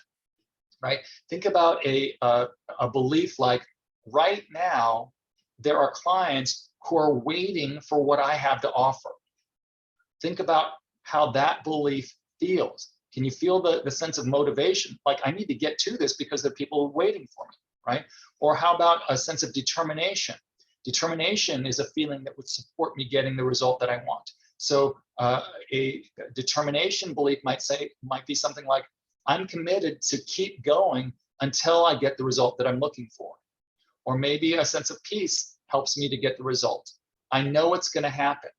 right? Think about a belief like, right now, there are clients who are waiting for what I have to offer. Think about how that belief feels. Can you feel the sense of motivation? Like, I need to get to this because there are people waiting for me, right? Or how about a sense of determination? Determination is a feeling that would support me getting the result that I want. So a determination belief might be something like, I'm committed to keep going until I get the result that I'm looking for. Or maybe a sense of peace helps me to get the result. I know it's going to happen,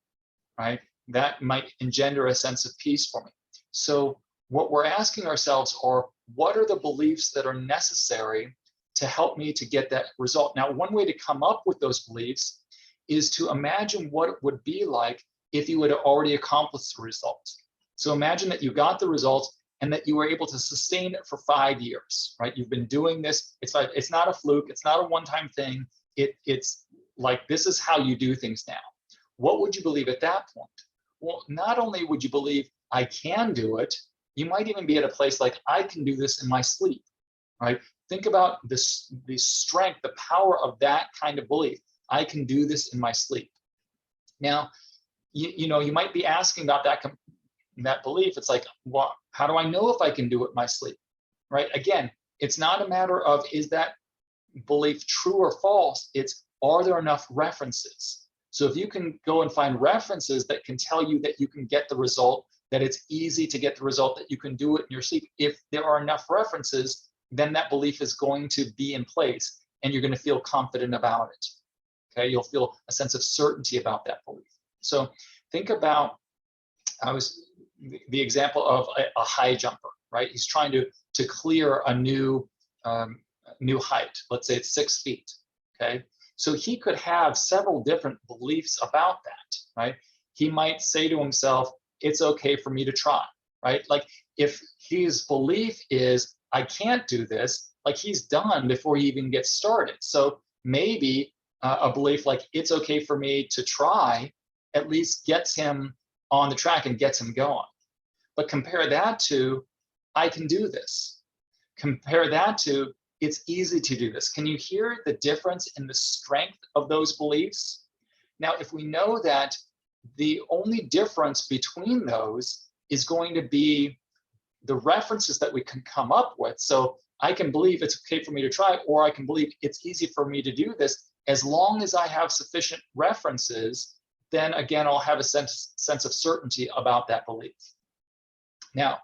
right? That might engender a sense of peace for me. So what we're asking ourselves are, what are the beliefs that are necessary to help me to get that result? Now, one way to come up with those beliefs is to imagine what it would be like if you had already accomplished the result. So imagine that you got the result and that you were able to sustain it for 5 years, right? You've been doing this. It's not a fluke. It's not a one-time thing. It's like, this is how you do things now. What would you believe at that point? Well, not only would you believe I can do it, you might even be at a place like, I can do this in my sleep, right? Think about the strength, the power of that kind of belief. I can do this in my sleep. Now, you might be asking about that belief. It's like, well, how do I know if I can do it in my sleep, right? Again, it's not a matter of, is that belief true or false? It's, are there enough references? So if you can go and find references that can tell you that you can get the result, that it's easy to get the result, that you can do it in your sleep, if there are enough references, then that belief is going to be in place and you're going to feel confident about it. Okay, you'll feel a sense of certainty about that belief. So think about, the example of a high jumper, right? He's trying to clear a new height. Let's say it's 6 feet, okay? So he could have several different beliefs about that, right? He might say to himself, it's okay for me to try, right? Like, if his belief is, I can't do this, like he's done before he even gets started. So maybe a belief like it's okay for me to try at least gets him on the track and gets him going. But compare that to, I can do this. Compare that to, it's easy to do this. Can you hear the difference in the strength of those beliefs? Now, if we know that the only difference between those is going to be the references that we can come up with. So I can believe it's okay for me to try, or I can believe it's easy for me to do this. As long as I have sufficient references, then again, I'll have a sense of certainty about that belief. Now,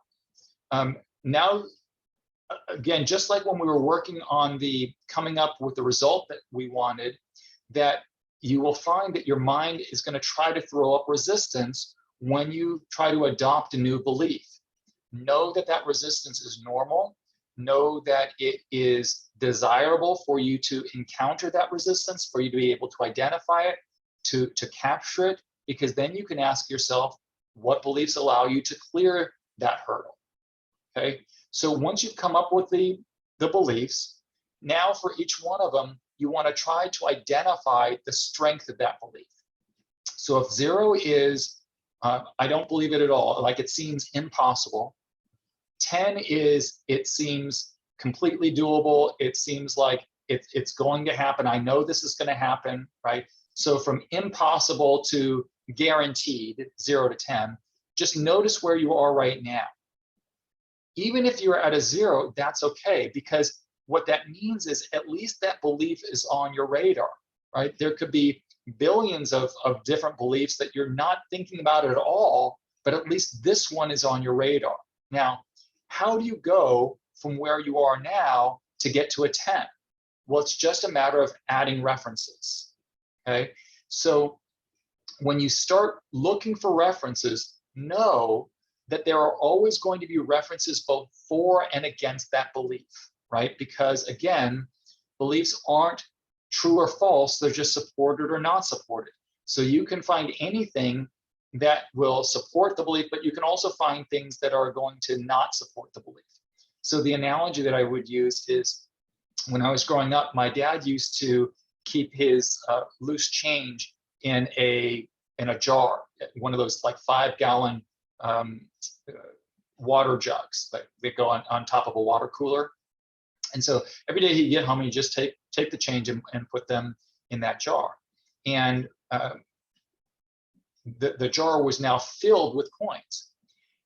again, just like when we were working on the coming up with the result that we wanted, that you will find that your mind is going to try to throw up resistance when you try to adopt a new belief. Know that that resistance is normal. Know that it is desirable for you to encounter that resistance, for you to be able to identify it, to capture it, because then you can ask yourself, what beliefs allow you to clear that hurdle? Okay, so once you've come up with the beliefs, now for each one of them, you want to try to identify the strength of that belief. So if 0 is, I don't believe it at all, like it seems impossible. 10 is, it seems completely doable. It seems like it's going to happen. I know this is going to happen, right? So from impossible to guaranteed, 0 to 10, just notice where you are right now. Even if you're at a 0, that's okay, because what that means is at least that belief is on your radar, right? There could be billions of different beliefs that you're not thinking about at all, but at least this one is on your radar. Now, how do you go from where you are now to get to a 10? Well, it's just a matter of adding references, okay? So when you start looking for references, know that there are always going to be references both for and against that belief, right? Because again, beliefs aren't true or false, they're just supported or not supported. So you can find anything that will support the belief, but you can also find things that are going to not support the belief. So the analogy that I would use is, when I was growing up, my dad used to keep his loose change in a jar, one of those like 5-gallon water jugs that go on top of a water cooler. And so every day he'd get home and he'd just take the change and put them in that jar. And the jar was now filled with coins.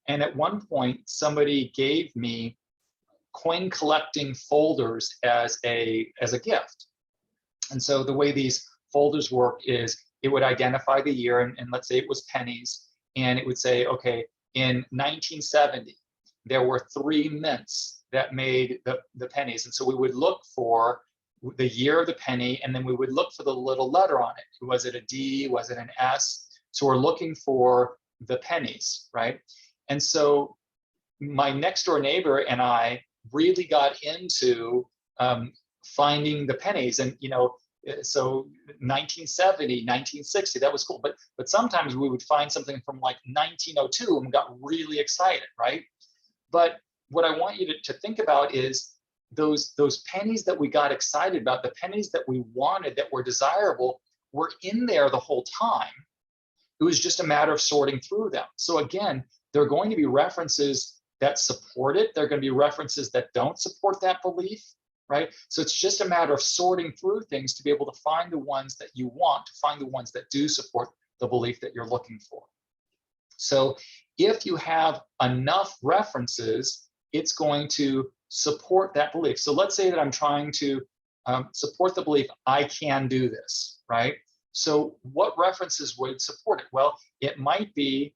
And at one point, somebody gave me coin collecting folders as a gift. And so the way these folders work is it would identify the year, and let's say it was pennies, and it would say, okay, in 1970, there were 3 mints that made the pennies. And so we would look for the year of the penny, and then we would look for the little letter on it. Was it a D? Was it an S? So we're looking for the pennies, right? And so my next door neighbor and I really got into finding the pennies. And, so 1970, 1960, that was cool. But sometimes we would find something from like 1902 and got really excited, right? But what I want you to think about is those pennies that we got excited about, the pennies that we wanted, that were desirable, were in there the whole time. It was just a matter of sorting through them. So again, there are going to be references that support it. There are going to be references that don't support that belief, right? So it's just a matter of sorting through things to be able to find the ones that you want, to find the ones that do support the belief that you're looking for. So if you have enough references, it's going to support that belief. So let's say that I'm trying to support the belief, I can do this, right? So what references would support it? Well, it might be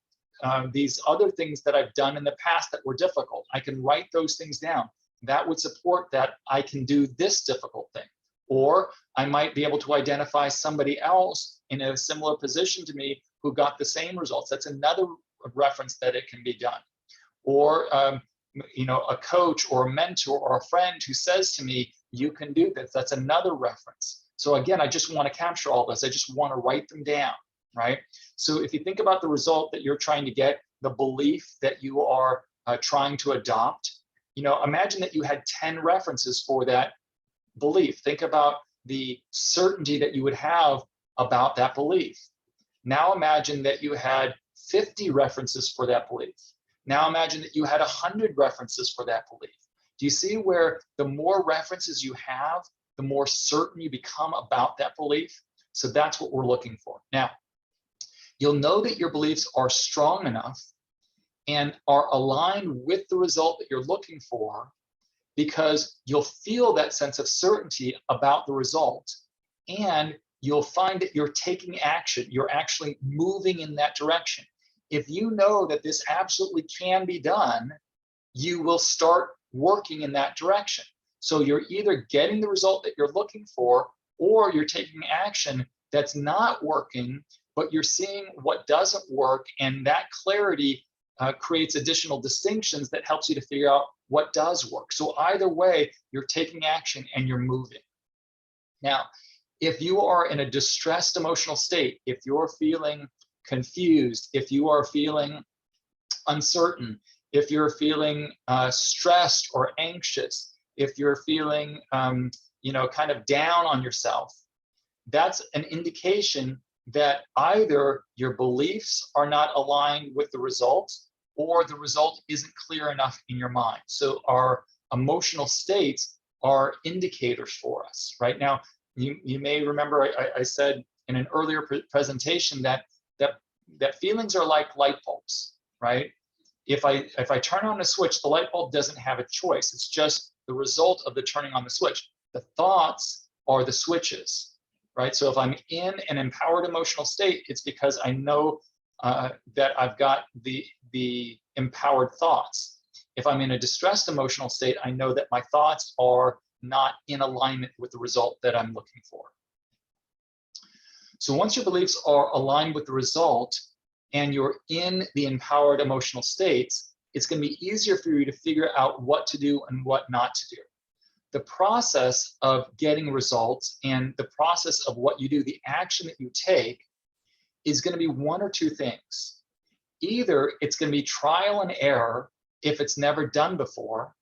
these other things that I've done in the past that were difficult. I can write those things down. That would support that I can do this difficult thing. Or I might be able to identify somebody else in a similar position to me who got the same results. That's another reference that it can be done. Or a coach or a mentor or a friend who says to me, you can do this. That's another reference. So again, I just want to capture all this. I just want to write them down, right? So if you think about the result that you're trying to get, the belief that you are trying to adopt, imagine that you had 10 references for that belief. Think about the certainty that you would have about that belief. Now imagine that you had 50 references for that belief. Now imagine that you had 100 references for that belief. Do you see where the more references you have, the more certain you become about that belief? So that's what we're looking for. Now, you'll know that your beliefs are strong enough and are aligned with the result that you're looking for, because you'll feel that sense of certainty about the result, and you'll find that you're taking action. You're actually moving in that direction. If you know that this absolutely can be done, you will start working in that direction. So you're either getting the result that you're looking for, or you're taking action that's not working, but you're seeing what doesn't work, and that clarity creates additional distinctions that helps you to figure out what does work. So either way, you're taking action and you're moving. Now, if you are in a distressed emotional state, if you're feeling confused, if you are feeling uncertain, if you're feeling stressed or anxious, if you're feeling kind of down on yourself, that's an indication that either your beliefs are not aligned with the result, or the result isn't clear enough in your mind. So our emotional states are indicators for us. Right now, you may remember I said in an earlier presentation that feelings are like light bulbs, right? If I turn on a switch, the light bulb doesn't have a choice. It's just the result of the turning on the switch. The thoughts are the switches, right? So if I'm in an empowered emotional state, it's because I know that I've got the empowered thoughts. If I'm in a distressed emotional state, I know that my thoughts are not in alignment with the result that I'm looking for. So once your beliefs are aligned with the result and you're in the empowered emotional states, it's going to be easier for you to figure out what to do and what not to do. The process of getting results and the process of what you do, the action that you take, is going to be one or two things. Either it's going to be trial and error if it's never done before,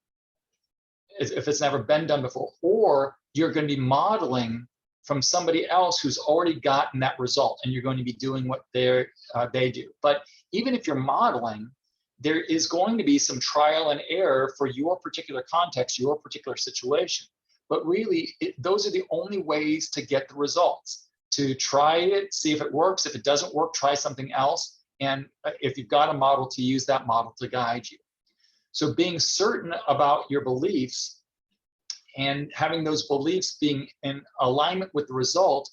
if it's never been done before, or you're going to be modeling from somebody else who's already gotten that result, and you're going to be doing what they do. But even if you're modeling, there is going to be some trial and error for your particular context, your particular situation. But really, those are the only ways to get the results. To try it, see if it works. If it doesn't work, try something else. And if you've got a model, to use that model to guide you. So being certain about your beliefs and having those beliefs being in alignment with the result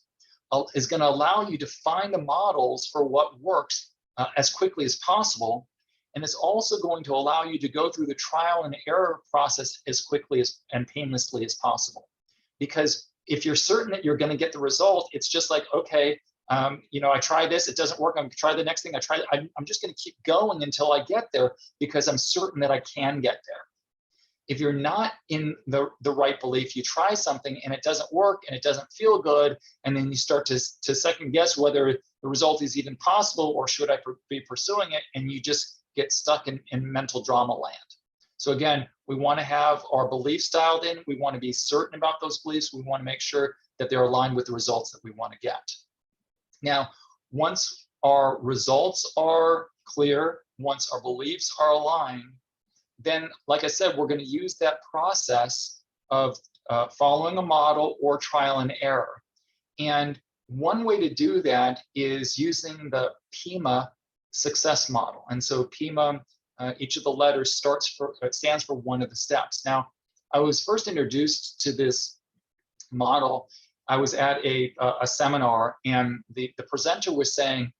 is going to allow you to find the models for what works as quickly as possible. And it's also going to allow you to go through the trial and error process as quickly and painlessly as possible. Because if you're certain that you're going to get the result, it's just like, okay, I try this, it doesn't work, I'm going to try the next thing, I'm just going to keep going until I get there, because I'm certain that I can get there. If you're not in the right belief, you try something and it doesn't work and it doesn't feel good, and then you start to second guess whether the result is even possible, or should I be pursuing it, and you just get stuck in mental drama land. So again, we want to have our beliefs dialed in. We want to be certain about those beliefs. We want to make sure that they're aligned with the results that we want to get. Now, once our results are clear, once our beliefs are aligned, then, like I said, we're going to use that process of following a model or trial and error. And one way to do that is using the PIMA success model. And so PIMA, each of the letters stands for one of the steps. Now, I was first introduced to this model. I was at a seminar, and the presenter was saying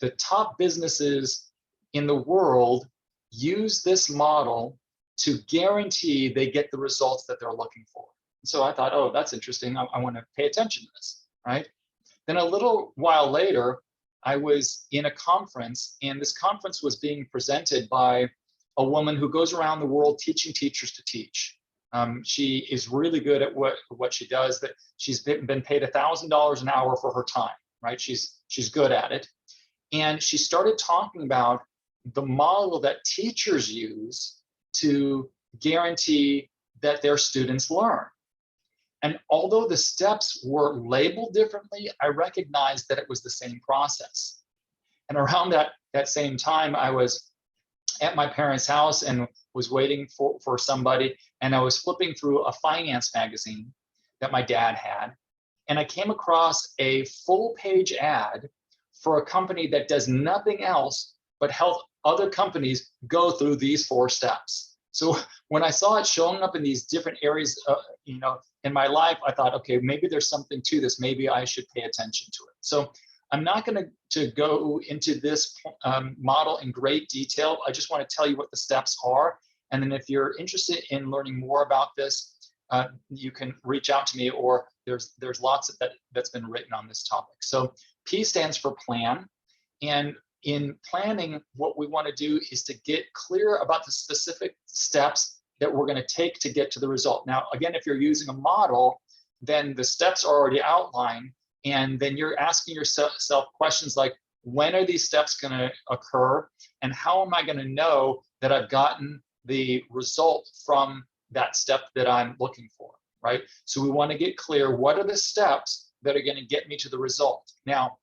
the top businesses in the world use this model to guarantee they get the results that they're looking for. So I thought, oh, that's interesting. I want to pay attention to this, right? Then a little while later, I was in a conference, and this conference was being presented by a woman who goes around the world teaching teachers to teach. She is really good at what she does. That she's been paid $1,000 an hour for her time, right? She's good at it. And she started talking about the model that teachers use to guarantee that their students learn. And although the steps were labeled differently, I recognized that it was the same process. And around that same time, I was at my parents' house and was waiting for somebody, and I was flipping through a finance magazine that my dad had, and I came across a full-page ad for a company that does nothing else but help other companies go through these 4 steps. So when I saw it showing up in these different areas, in my life, I thought, okay, maybe there's something to this. Maybe I should pay attention to it. So I'm not going to go into this model in great detail. I just want to tell you what the steps are. And then if you're interested in learning more about this, you can reach out to me, or there's lots that's been written on this topic. So P stands for plan. And in planning, what we want to do is to get clear about the specific steps that we're going to take to get to the result. Now, again, if you're using a model, then the steps are already outlined. And then you're asking yourself questions like, when are these steps going to occur? And how am I going to know that I've gotten the result from that step that I'm looking for, right? So we want to get clear, what are the steps that are going to get me to the result? Now,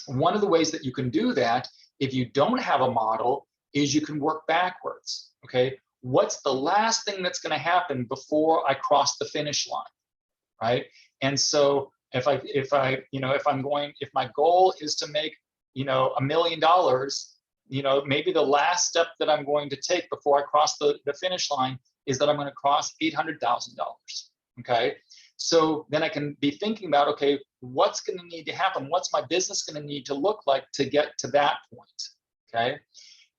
one of the ways that you can do that, if you don't have a model, is you can work backwards, okay? What's the last thing that's going to happen before I cross the finish line, right? And so if my goal is to make, $1 million, maybe the last step that I'm going to take before I cross the finish line is that I'm going to cross $800,000, okay? So then I can be thinking about, okay, what's going to need to happen? What's my business going to need to look like to get to that point, okay?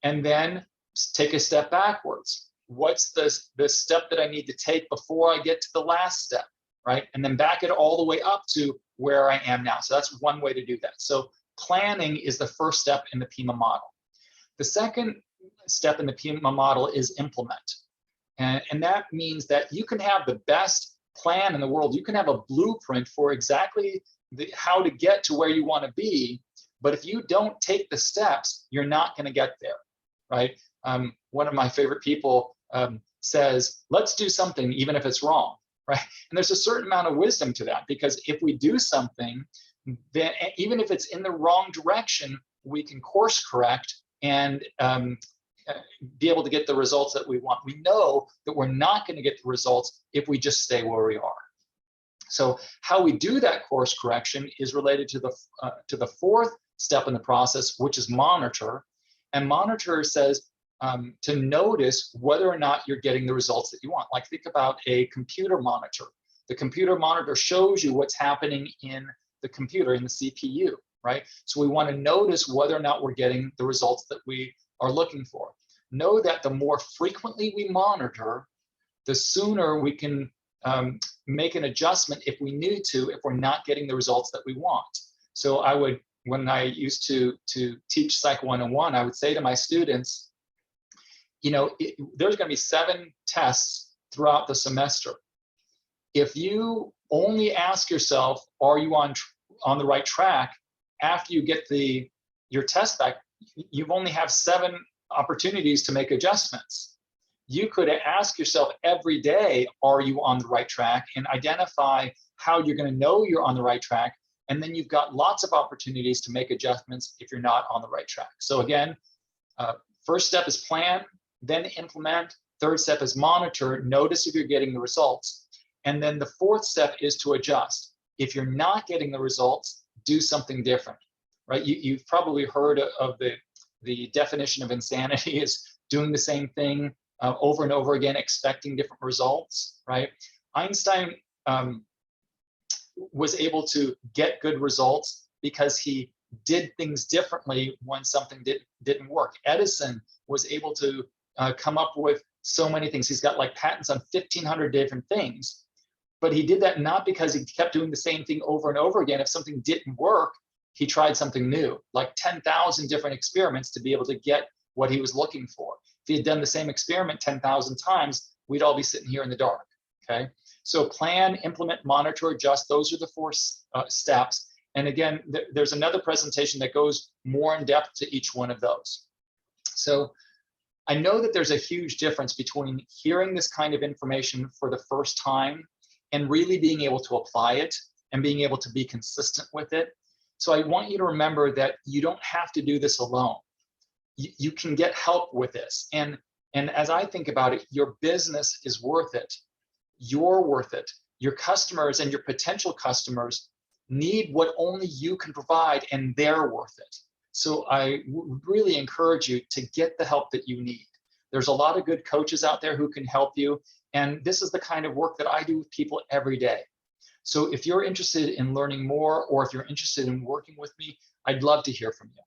And then take a step backwards. What's the step that I need to take before I get to the last step, right? And then back it all the way up to where I am now. So that's one way to do that. So planning is the first step in the PIMA model. The second step in the PIMA model is implement. And that means that you can have the best plan in the world. You can have a blueprint for exactly how to get to where you want to be. But if you don't take the steps, you're not going to get there, right? One of my favorite people says, let's do something even if it's wrong, right? And there's a certain amount of wisdom to that, because if we do something, then even if it's in the wrong direction, we can course correct and be able to get the results that we want. We know that we're not going to get the results if we just stay where we are. So how we do that course correction is related to the fourth step in the process, which is monitor. And monitor says to notice whether or not you're getting the results that you want. Like, think about a computer monitor. The computer monitor shows you what's happening in the computer, in the CPU, right? So we want to notice whether or not we're getting the results that we are looking for. Know that the more frequently we monitor, the sooner we can make an adjustment if we need to, if we're not getting the results that we want. So when I used to teach Psych 101, I would say to my students, there's going to be 7 tests throughout the semester. If you only ask yourself, are you on the right track, after you get your test back, you only have 7 opportunities to make adjustments. You could ask yourself every day, are you on the right track, and identify how you're going to know you're on the right track. And then you've got lots of opportunities to make adjustments if you're not on the right track. So again, first step is plan, then implement. Third step is monitor, notice if you're getting the results. And then the fourth step is to adjust. If you're not getting the results, do something different, right? You've probably heard of the definition of insanity is doing the same thing over and over again, expecting different results, right? Einstein was able to get good results because he did things differently when something didn't work. Edison was able to come up with so many things. He's got like patents on 1,500 different things, but he did that not because he kept doing the same thing over and over again. If something didn't work, he tried something new, like 10,000 different experiments to be able to get what he was looking for. If he had done the same experiment 10,000 times, we'd all be sitting here in the dark, okay? So plan, implement, monitor, adjust. Those are the 4 steps. And again, there's another presentation that goes more in depth to each one of those. So I know that there's a huge difference between hearing this kind of information for the first time and really being able to apply it and being able to be consistent with it. So I want you to remember that you don't have to do this alone. You can get help with this. And as I think about it, your business is worth it. You're worth it. Your customers and your potential customers need what only you can provide, and they're worth it. So I really encourage you to get the help that you need. There's a lot of good coaches out there who can help you. And this is the kind of work that I do with people every day. So if you're interested in learning more, or if you're interested in working with me, I'd love to hear from you.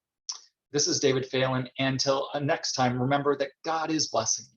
This is David Phelan. And until next time, remember that God is blessing you.